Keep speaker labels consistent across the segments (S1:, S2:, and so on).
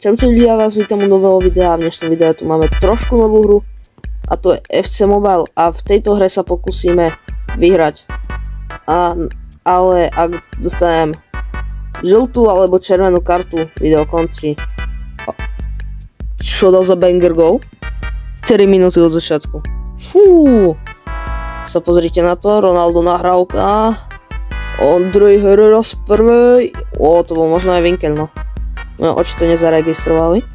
S1: Čaute ľudia, vás vítam u nového videa. V dnešnom videu tu máme trošku novú hru a to je FC Mobile a v tejto hre sa pokúsime vyhrať. Ale ak dostanem žltú alebo červenú kartu, video končí. Čo dal za banger goal? 4 minúty od začiatku. Fú. Sa pozrite na to, Ronaldo nahrávka. Ondrej Herrera z prvej. To bol možno aj Winkel, no. Moje oči to nezaregistrovali.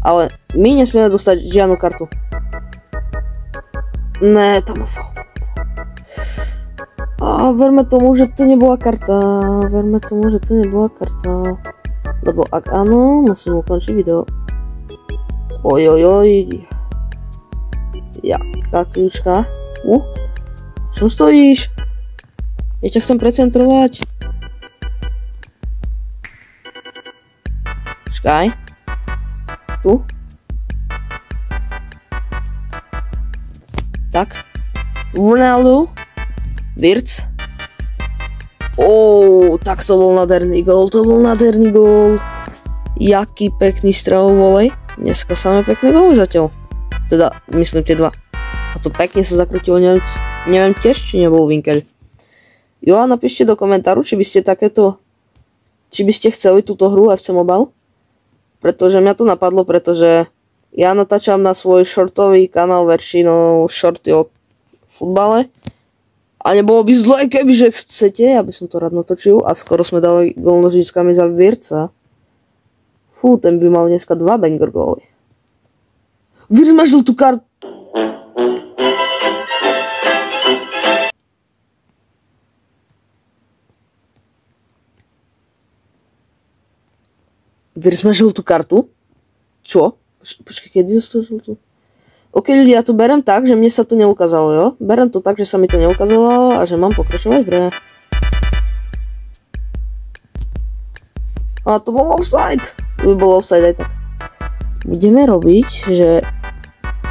S1: Ale my nesmieme dostať žiadnu kartu. Ne, tam faul. A verme tomu, že to nebola karta. Lebo ak áno, musím ukončiť video. Ojojoj. Jaká kľúčka. Čom stojíš? Ja ťa chcem precentrovať. Počkaj. Tu. Tak. Ronaldo. Wirtz. Tak to bol nádherný gól, Jaký pekný strelov volej. Dneska samé pekné góly zatiaľ. Teda, myslím tie dva. A to pekne sa zakrutilo, neviem tiež, či nebol Winkel. Jo, a napíšte do komentáru, či by ste chceli túto hru FC Mobile. Pretože mňa to napadlo, pretože ja natáčam na svoj shortový kanál väčšinou shorty o futbale. A nebolo by zlé, kebyže chcete, aby som to rád natočil. A skoro sme dali gól nožičkami za Wirtza. Fú, ten by mal dneska 2 banger góly. Wirtz má žltú kartu. Wirtz má žltú kartu? Čo? Počkaj, kedy dostal žltú? Ok, ľudia, ja to berem tak, že mne sa to neukázalo, jo? Berem to tak, že sa mi to neukázalo a že mám pokračovať v hre. A to bol offside. To by bolo offside aj tak. Budeme robiť, že...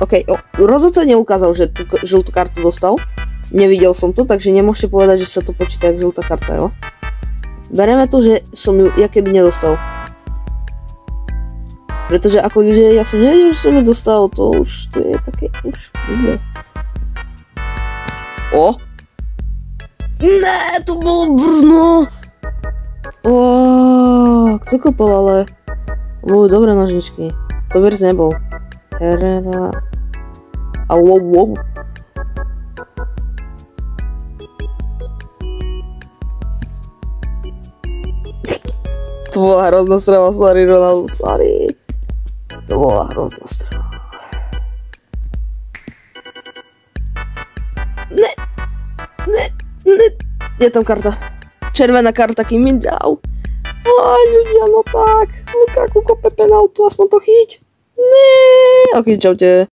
S1: Ok, rozhodca neukázal, že tú žltú kartu dostal. Nevidel som to, takže nemôžete povedať, že sa to počíta jak žltá karta, jo? Bereme to, že som ju keby nedostal. Pretože ako ľudia, ja som nevedel, že som ju dostal, to je také, zle. Ne, to bolo brno! Kto kopol, ale... Boli dobré nožničky. To Wirtz nebol. Herrera... A wow. To bola hrozná strava, sorry Ronaldo, sorry. To bola hrozná strava. Ne. Je tam karta. Červená karta, kým mi dal. Ľudia, no tak. Lukaku kope penáltu, aspoň to chyť. Ne. Ok, čaute.